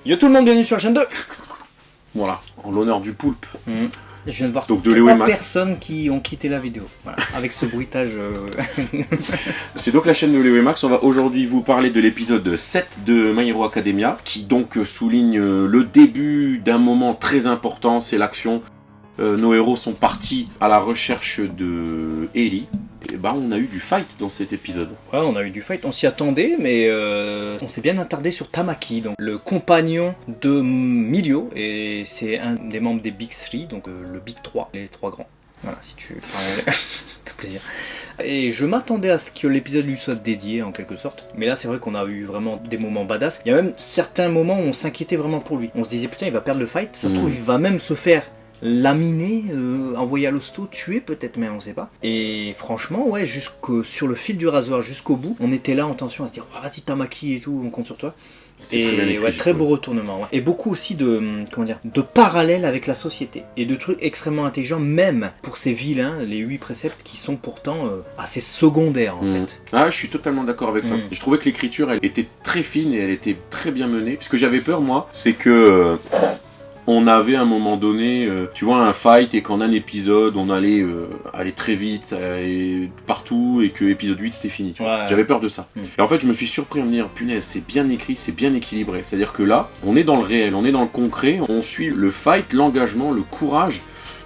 Yo tout le monde, bienvenue sur la chaîne 2. Voilà, en l'honneur du poulpe. Je viens de voir Donc, trois de Léo et Max. personnes qui ont quitté la vidéo. Voilà, avec ce bruitage. C'est donc la chaîne de Léo et Max. On va aujourd'hui vous parler de l'épisode 7 de My Hero Academia, qui donc souligne le début d'un moment très important, c'est l'action. Nos héros sont partis à la recherche de Ellie. Et bah on a eu du fight dans cet épisode. Ouais, on a eu du fight, on s'y attendait, mais on s'est bien attardé sur Tamaki, donc le compagnon de Milio, et c'est un des membres des Big 3, donc le Big 3, les trois grands. Voilà, si tu... T'as plaisir. Et je m'attendais à ce que l'épisode lui soit dédié en quelque sorte, mais là c'est vrai qu'on a eu vraiment des moments badass. Il y a même certains moments où on s'inquiétait vraiment pour lui. On se disait putain il va perdre le fight, ça se trouve il va même se faire laminé, envoyé à l'hosto, tué peut-être même, on sait pas. Et franchement, ouais, sur le fil du rasoir jusqu'au bout, on était là en tension à se dire oh, vas-y Tamaki et tout, on compte sur toi. C'était très bien écrit, ouais, très beau retournement. Ouais. Et beaucoup aussi de parallèles avec la société et de trucs extrêmement intelligents, même pour ces vilains, les 8 préceptes qui sont pourtant assez secondaires en fait. Ah, je suis totalement d'accord avec toi. Je trouvais que l'écriture, elle était très fine et elle était très bien menée. Ce que j'avais peur, moi, c'est que on avait à un moment donné, tu vois, un fight et qu'en un épisode, on allait aller très vite et partout et que épisode 8 c'était fini. Tu vois. Ouais. J'avais peur de ça. Et en fait, je me suis surpris à me dire, punaise, c'est bien écrit, c'est bien équilibré. C'est-à-dire que là, on est dans le réel, on est dans le concret, on suit le fight, l'engagement, le courage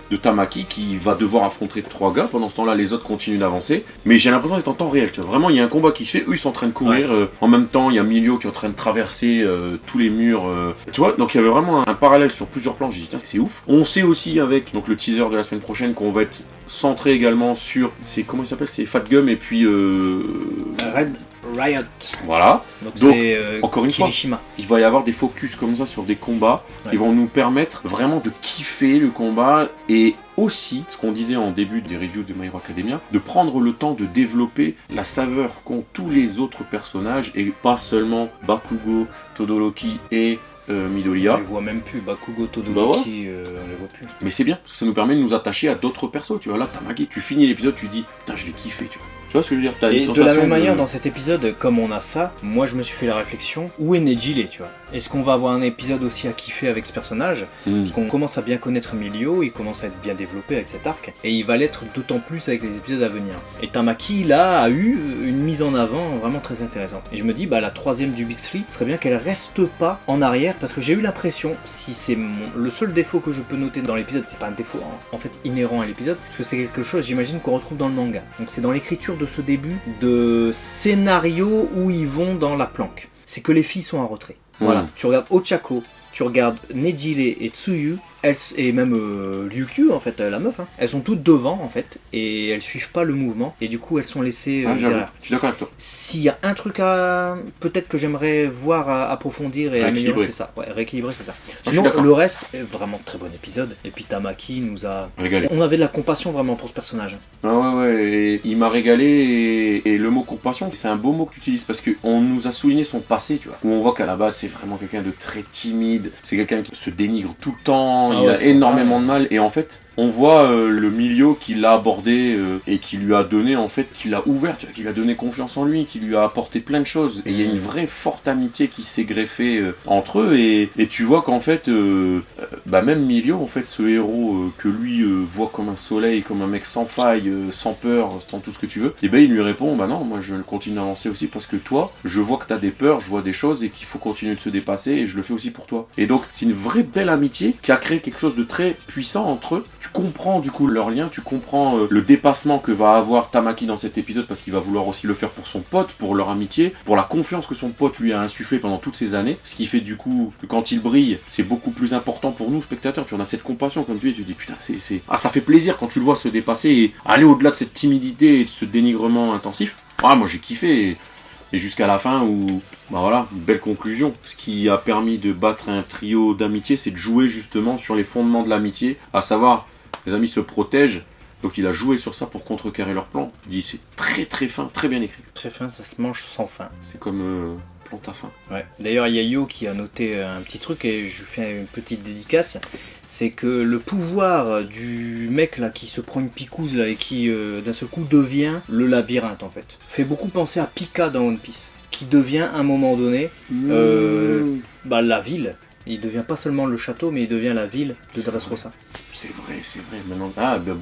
de Tamaki qui va devoir affronter 3 gars. Pendant ce temps-là, les autres continuent d'avancer. Mais j'ai l'impression d'être en temps réel. Tu vois. Vraiment, il y a un combat qui se fait. Eux, ils sont en train de courir. Ouais. En même temps, il y a Milio qui est en train de traverser tous les murs. Tu vois, donc il y avait vraiment un parallèle sur plusieurs plans. J'ai dit, tiens, c'est ouf. On sait aussi avec donc le teaser de la semaine prochaine qu'on va être centré également sur... comment il s'appelle? C'est Fat Gum et puis... Red Riot. Voilà. Donc c'est encore une Kirishima. Il va y avoir des focus comme ça sur des combats qui vont nous permettre vraiment de kiffer le combat et aussi, ce qu'on disait en début des reviews de My Hero Academia, de prendre le temps de développer la saveur qu'ont tous les autres personnages et pas seulement Bakugo, Todoroki et Midoriya. On les voit même plus, Bakugo, Todoroki, on les voit plus. Mais c'est bien, parce que ça nous permet de nous attacher à d'autres persos. Tu vois, là, Tamaki, tu finis l'épisode, tu dis, putain, je l'ai kiffé, tu vois. Tu vois ce que je veux dire? T'as et une de la même sensation manière, dans cet épisode, comme on a ça, moi je me suis fait la réflexion, où est Nejile, tu vois? Est-ce qu'on va avoir un épisode aussi à kiffer avec ce personnage? Parce qu'on commence à bien connaître Milio, il commence à être bien développé avec cet arc, et il va l'être d'autant plus avec les épisodes à venir. Et Tamaki, là, a eu une mise en avant vraiment très intéressante. Et je me dis, bah la troisième du Big 3, ce serait bien qu'elle reste pas en arrière, parce que j'ai eu l'impression, si c'est le seul défaut que je peux noter dans l'épisode, c'est pas un défaut en fait inhérent à l'épisode, parce que c'est quelque chose, j'imagine, qu'on retrouve dans le manga. Donc c'est dans l'écriture de ce début de scénario où ils vont dans la planque. C'est que les filles sont en retrait. Voilà, tu regardes Ochako, tu regardes Nejile et Tsuyu, et même Ryukyu en fait, la meuf, hein, elles sont toutes devant en fait, et elles suivent pas le mouvement, et du coup elles sont laissées derrière. Je suis d'accord avec toi. S'il y a un truc peut-être que j'aimerais voir approfondir et améliorer, c'est ça. Ouais, rééquilibrer, c'est ça. Sinon, le reste est vraiment très bon épisode. Et puis Tamaki nous a régalé. On avait de la compassion vraiment pour ce personnage. Ah ouais, et il m'a régalé, et le mot compassion, c'est un beau mot que tu utilises, parce qu'on nous a souligné son passé, tu vois, où on voit qu'à la base, c'est vraiment quelqu'un de très timide, c'est quelqu'un qui se dénigre tout le temps, il a énormément de mal, et en fait, on voit le Milio qui l'a abordé et qui lui a donné, en fait, qui l'a ouvert, tu vois, qui lui a donné confiance en lui, qui lui a apporté plein de choses. Et il y a une vraie forte amitié qui s'est greffée entre eux. Et tu vois qu'en fait, même Milio, en fait, ce héros que lui voit comme un soleil, comme un mec sans faille, sans peur, sans tout ce que tu veux, et ben il lui répond, bah non, moi je continue à avancer aussi parce que toi, je vois que t'as des peurs, je vois des choses et qu'il faut continuer de se dépasser et je le fais aussi pour toi. Et donc, c'est une vraie belle amitié qui a créé quelque chose de très puissant entre eux. Tu comprends du coup leur lien, tu comprends le dépassement que va avoir Tamaki dans cet épisode parce qu'il va vouloir aussi le faire pour son pote, pour leur amitié, pour la confiance que son pote lui a insufflé pendant toutes ces années, ce qui fait du coup que quand il brille, c'est beaucoup plus important pour nous spectateurs, tu en as cette compassion comme tu dis putain ça fait plaisir quand tu le vois se dépasser et aller au-delà de cette timidité et de ce dénigrement intensif. Ah moi j'ai kiffé et jusqu'à la fin où, bah voilà, une belle conclusion. Ce qui a permis de battre un trio d'amitié, c'est de jouer justement sur les fondements de l'amitié, à savoir, les amis se protègent, donc il a joué sur ça pour contrecarrer leur plan. Je dis, c'est très très fin, très bien écrit. Très fin, ça se mange sans fin. C'est comme plante à faim. Ouais. D'ailleurs, il y a Yo qui a noté un petit truc, et je lui fais une petite dédicace. C'est que le pouvoir du mec là qui se prend une picouse là et qui d'un seul coup devient le labyrinthe en fait fait beaucoup penser à Pika dans One Piece, qui devient à un moment donné la ville Il devient pas seulement le château, mais il devient la ville de Dressrosa. C'est vrai, maintenant. Ah, ben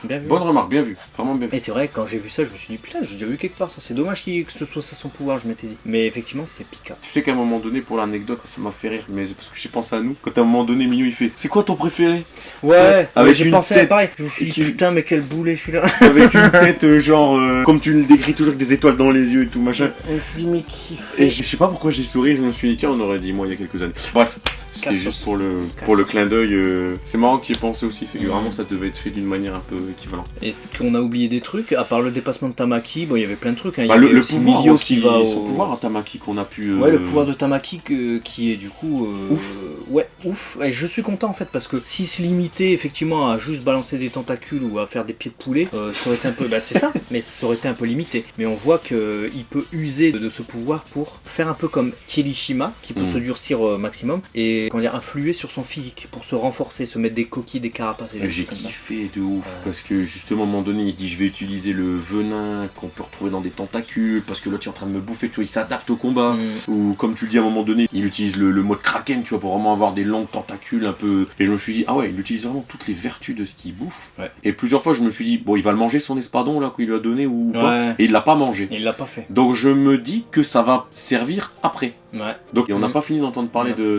Bien vu. bonne remarque, bien vu. Vraiment bien vu. Et c'est vrai, quand j'ai vu ça, je me suis dit, putain, j'ai déjà vu quelque part ça. C'est dommage que ce soit ça son pouvoir, je m'étais dit. Mais effectivement, c'est Pika. Tu sais qu'à un moment donné, pour l'anecdote, ça m'a fait rire, mais c'est parce que j'ai pensé à nous. Quand à un moment donné, Mignon, il fait c'est quoi ton préféré? Ouais, avec j'ai une pensé à tête. pareil. Je me suis dit, putain, mais quel boulet celui-là. Avec une tête, genre, comme tu le décris toujours, avec des étoiles dans les yeux et tout, machin. Je me suis dit, mais qui Et fait je sais pas pourquoi j'ai souri, je me suis dit, tiens, on aurait dit moi il y a quelques années. Bref, c'était juste pour le clin d'œil. C'est marrant que tu y aies pensé aussi, figuralement, ça devait être fait d'une manière un peu équivalente. Est-ce qu'on a oublié des trucs? À part le dépassement de Tamaki, bon, il y avait plein de trucs. Hein. Bah, Il y avait le aussi pouvoir Milio aussi, qui va son pouvoir à Tamaki qu'on a pu... Ouais, le pouvoir de Tamaki qui est du coup... Ouf. Ouais, ouf. Et je suis content en fait parce que s'il se limitait effectivement à juste balancer des tentacules ou à faire des pieds de poulet, ça aurait été un peu... Bah c'est ça, mais ça aurait été un peu limité. Mais on voit qu'il peut user de ce pouvoir pour faire un peu comme Kirishima, qui peut se durcir au maximum, et comment dire, influer sur son physique, pour se renforcer, se mettre des coquilles, des carapaces. Et J'ai kiffé de ouf, parce que justement à un moment donné il dit je vais utiliser le venin qu'on peut retrouver dans des tentacules, parce que l'autre il est en train de me bouffer, tu vois, il s'adapte au combat, ou comme tu le dis à un moment donné, il utilise le mode kraken, tu vois, pour vraiment avoir des longues tentacules un peu, et je me suis dit, ah ouais, il utilise vraiment toutes les vertus de ce qu'il bouffe, et plusieurs fois je me suis dit, bon il va le manger son espadon là qu'il lui a donné ou pas, et il l'a pas mangé. Il l'a pas fait. Donc je me dis que ça va servir après. Ouais. Donc on n'a pas fini d'entendre parler de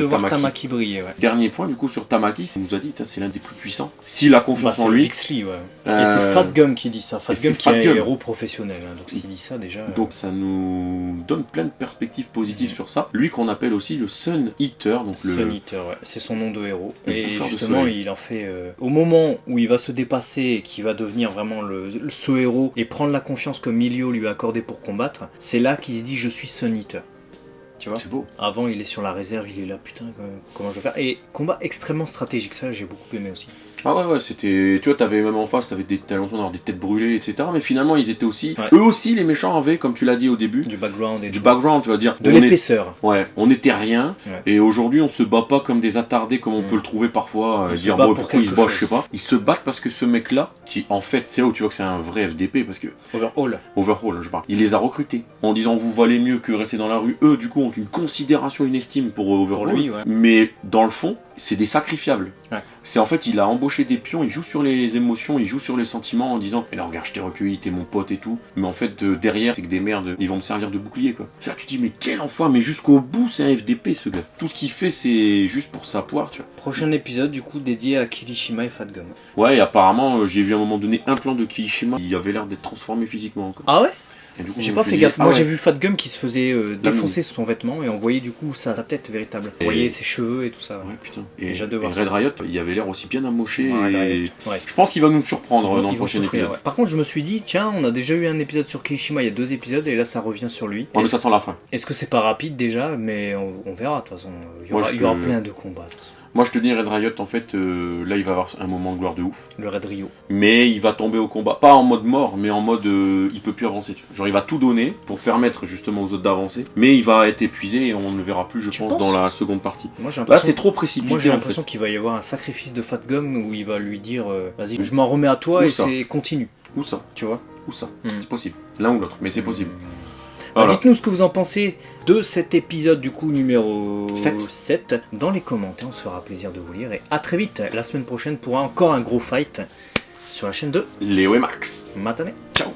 voir Tamaki briller, ouais. Dernier point du coup sur Tamaki, il nous a dit c'est l'un des plus puissants. S'il a confiance en lui. Bixley, ouais. Et c'est Fat Gum qui dit ça. Fat Gum qui est un héros professionnel. Hein. Donc s'il dit ça déjà. Donc ça nous donne plein de perspectives positives sur ça. Lui qu'on appelle aussi le Sun Eater. Donc Sun Eater, ouais. C'est son nom de héros. Et justement il en fait au moment où il va se dépasser et qu'il va devenir vraiment ce héros et prendre la confiance que Milio lui a accordée pour combattre, c'est là qu'il se dit je suis Sun Eater. Tu vois, c'est beau. Avant il est sur la réserve, il est là, putain, comment je vais faire? Et combat extrêmement stratégique, ça j'ai beaucoup aimé aussi. Ah ouais, c'était... Tu vois, t'avais même en face, t'avais l'impression d'avoir des têtes brûlées, etc. Mais finalement, ils étaient aussi... Ouais. Eux aussi, les méchants avaient, comme tu l'as dit au début... Du background, tu vas dire... De l'épaisseur. Ouais, on était rien, et aujourd'hui, on se bat pas comme des attardés, comme on peut le trouver parfois, dire, bon, pourquoi ils se battent, je sais pas. Ils se battent parce que ce mec-là, qui, en fait, c'est là où tu vois que c'est un vrai FDP, parce que... Overhaul, je parle. Il les a recrutés, en disant, vous valez mieux que rester dans la rue. Eux, du coup, ont une considération, une estime pour Overhaul. Pour lui, mais, dans le fond, c'est des sacrifiables. Ouais. C'est en fait, il a embauché des pions, il joue sur les émotions, il joue sur les sentiments en disant mais là regarde, je t'ai recueilli, t'es mon pote et tout. Mais en fait, derrière, c'est que des merdes, ils vont me servir de bouclier quoi. Ça, tu te dis mais quel enfoiré, mais jusqu'au bout, c'est un FDP ce gars. Tout ce qu'il fait, c'est juste pour sa poire, tu vois. Prochain épisode, du coup, dédié à Kirishima et Fat Gum. Ouais, et apparemment, j'ai vu à un moment donné un plan de Kirishima, il avait l'air d'être transformé physiquement. Quoi. Ah ouais? Coup, j'ai pas fait gaffe. Moi j'ai vu Fat Gum qui se faisait défoncer son vêtement et on voyait du coup sa tête véritable. On voyait ses cheveux et tout ça. Ouais, putain. Et j'adore. Red Riot, il avait l'air aussi bien amoché. Je pense qu'il va nous surprendre dans le prochain épisode. Ouais. Par contre, je me suis dit, tiens, on a déjà eu un épisode sur Kirishima, il y a 2 épisodes et là ça revient sur lui. Mais ça sent la fin. Est-ce que c'est pas rapide déjà? Mais on verra de toute façon. Il y aura plein de combats de toute façon. Moi je te dis Red Riot en fait là il va avoir un moment de gloire de ouf. Le Red Rio. Mais il va tomber au combat, pas en mode mort mais en mode il peut plus avancer. Genre il va tout donner pour permettre justement aux autres d'avancer. Mais il va être épuisé et on ne le verra plus je pense dans la seconde partie. Moi, là c'est trop précipité. Moi j'ai l'impression qu'il va y avoir un sacrifice de Fat Gum où il va lui dire vas-y je m'en remets à toi et c'est continue. Où ça? Tu vois? Où ça? C'est possible. L'un ou l'autre mais c'est possible. Voilà. Dites-nous ce que vous en pensez de cet épisode du coup numéro 7 dans les commentaires, on se fera plaisir de vous lire et à très vite la semaine prochaine pour encore un gros fight sur la chaîne de Léo et Max. Matane. Ciao.